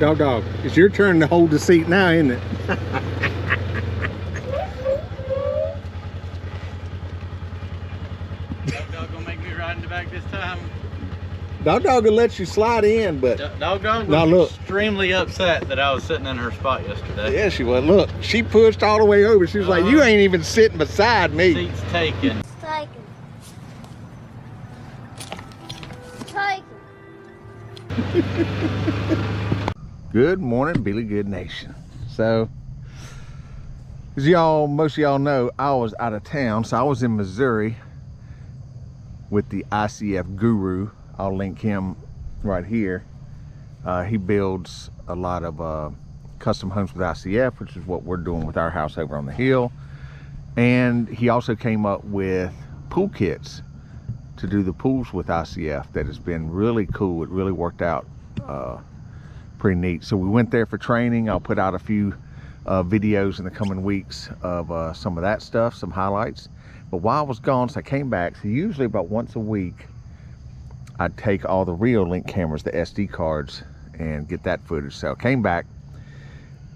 Dog, it's your turn to hold the seat now, isn't it? Dog gonna make me ride in the back this time. Dog will let you slide in, but Dog now look, extremely upset that I was sitting in her spot yesterday. yeah, she was. Look, she pushed all the way over. She was like, "You ain't even sitting beside me." Seat's taken. Good morning, Billy Good Nation. So, as most of y'all know, I was out of town, so I was in Missouri with the ICF guru. I'll link him right here. He builds a lot of custom homes with ICF, which is what we're doing with our house over on the hill. And he also came up with pool kits to do the pools with ICF. That has been really cool. It really worked out pretty neat. So we went there for training. I'll put out a few videos in the coming weeks of some of that stuff, some highlights. But while I was gone, so I came back. So usually about once a week, I'd take all the REOLINK cameras, the SD cards, and get that footage. So I came back,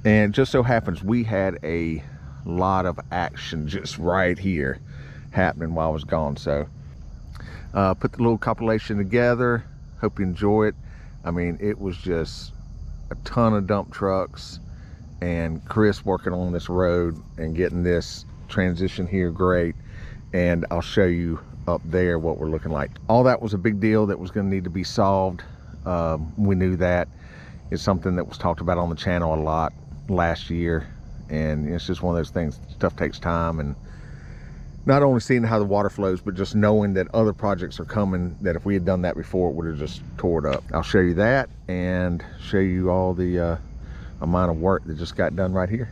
and just so happens we had a lot of action just right here happening while I was gone. So put the little compilation together. Hope you enjoy it. I mean, it was just a ton of dump trucks and Chris working on this road and getting this transition here great. And I'll show you up there what we're looking like. All that was a big deal that was going to need to be solved. We knew that. It's something that was talked about on the channel a lot last year, and it's just one of those things. Stuff takes time, and not only seeing how the water flows, but just knowing that other projects are coming, that if we had done that before, it would have just tore it up. I'll show you that and show you all the amount of work that just got done right here.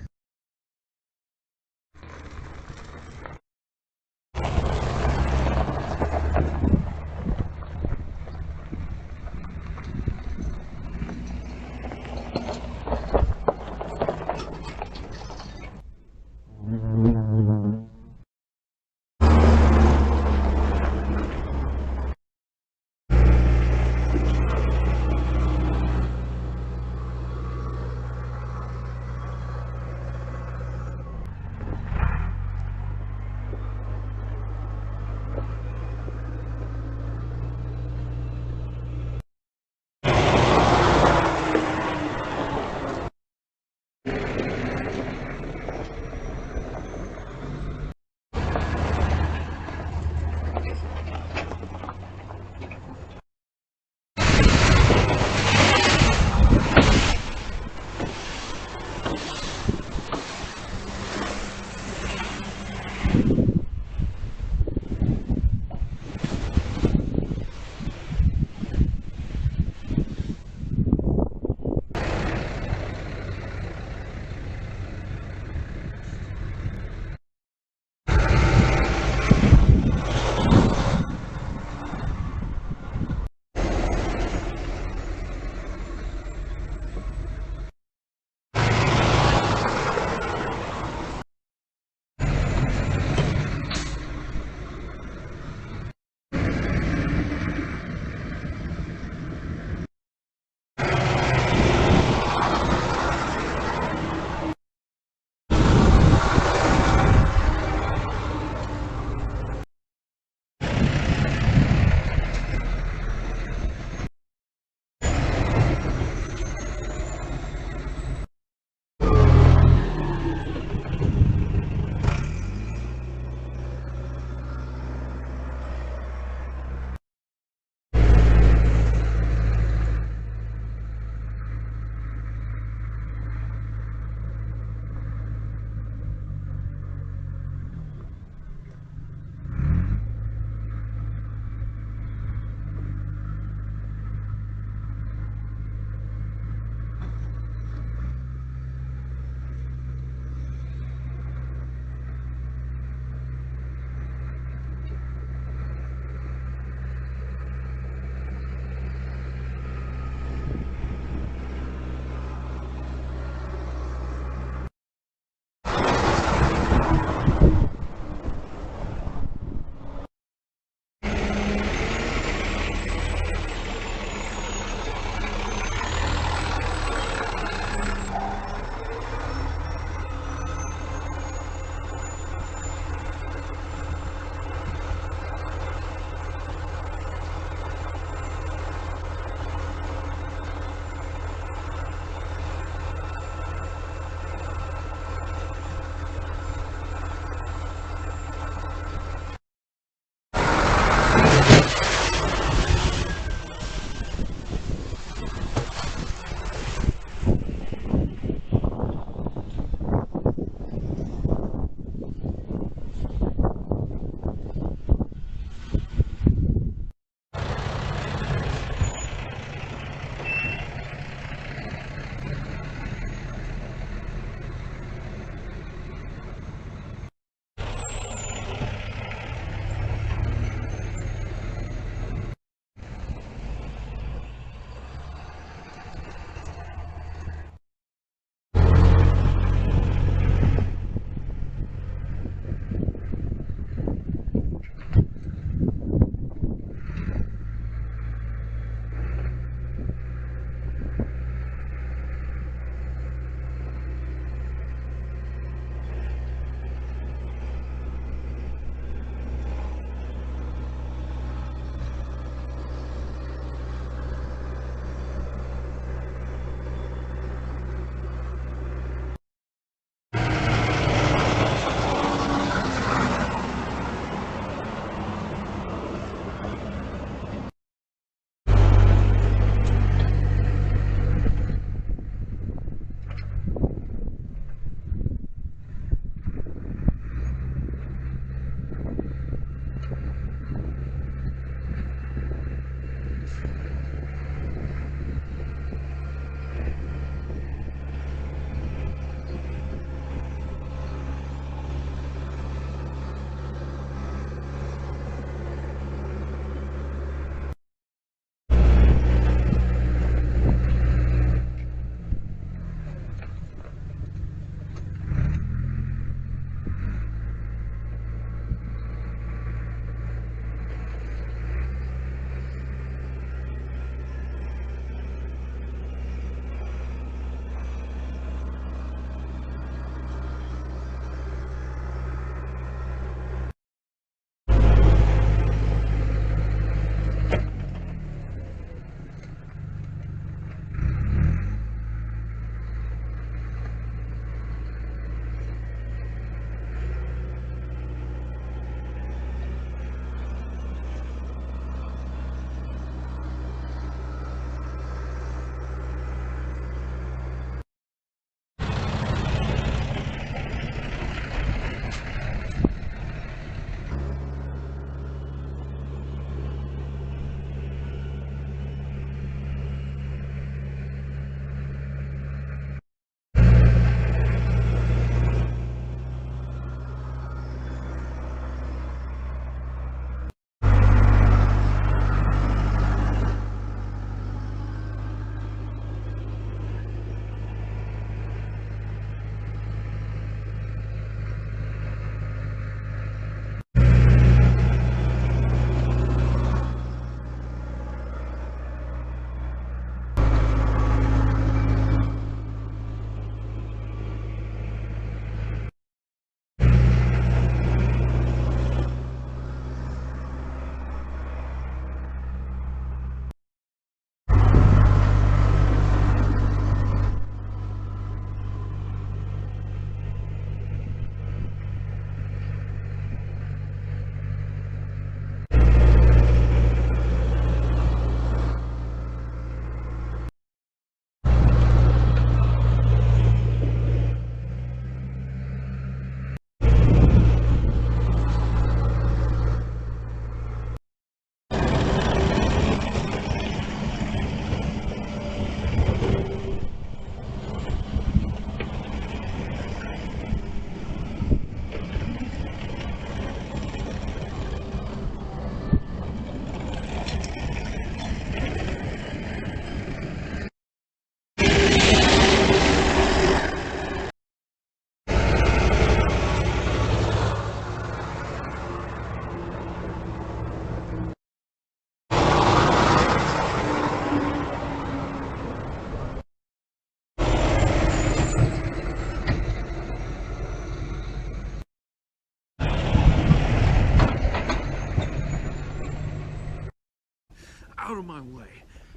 Out of my way.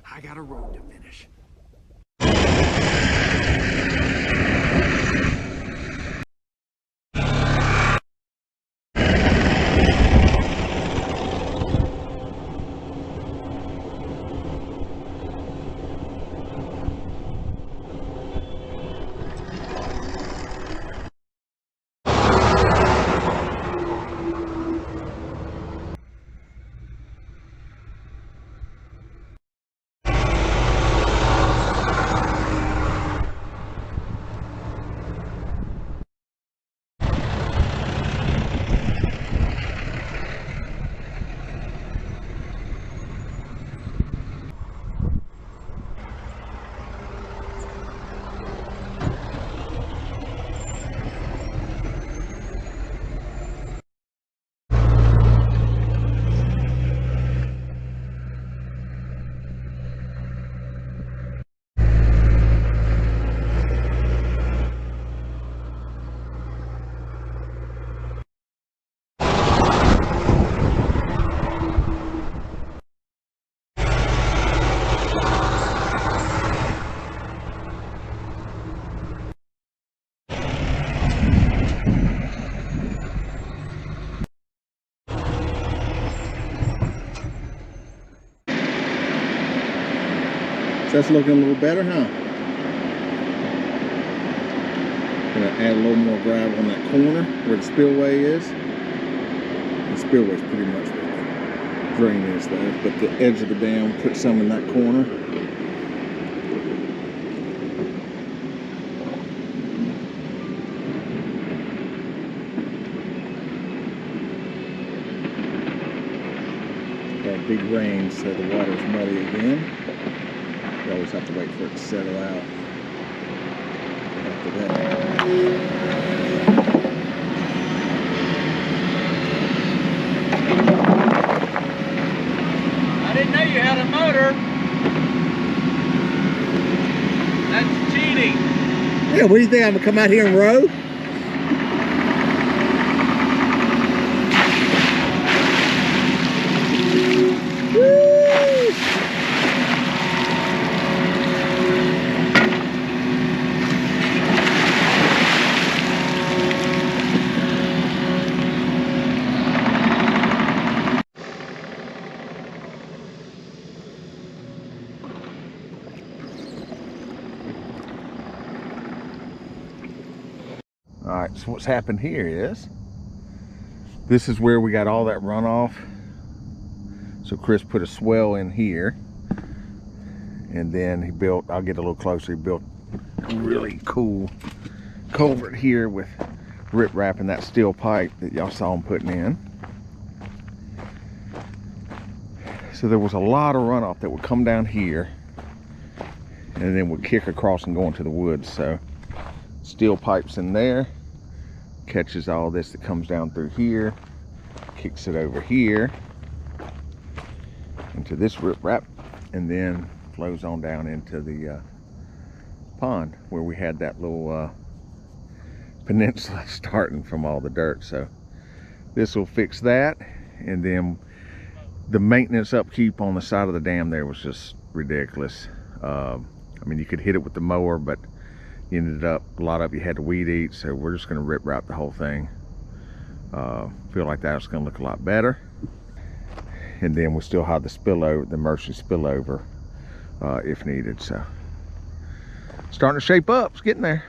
I got a road to finish. That's looking a little better, huh? Gonna add a little more gravel on that corner where the spillway is. The spillway's pretty much where the drain is though, but the edge of the dam, put some in that corner. Got big rain, so the water's muddy again. You always have to wait for it to settle out after that. I didn't know you had a motor. That's cheating. Yeah, what do you think? I'm gonna come out here and row? Alright, so what's happened here is, this is where we got all that runoff. So Chris put a swell in here, and then he built, I'll get a little closer, he built a really cool culvert here with rip-wrap and that steel pipe that y'all saw him putting in. So there was a lot of runoff that would come down here and then would kick across and go into the woods. So steel pipes in there, catches all this that comes down through here, kicks it over here into this rip-wrap, and then flows on down into the pond where we had that little peninsula starting from all the dirt. So this will fix that, and then the maintenance upkeep on the side of the dam there was just ridiculous. I mean, you could hit it with the mower, but you ended up, a lot of you had to weed eat, so we're just going to rip-wrap the whole thing. Feel like that's going to look a lot better. And then we still have the spillover, the Mercy spillover, if needed. So starting to shape up, it's getting there.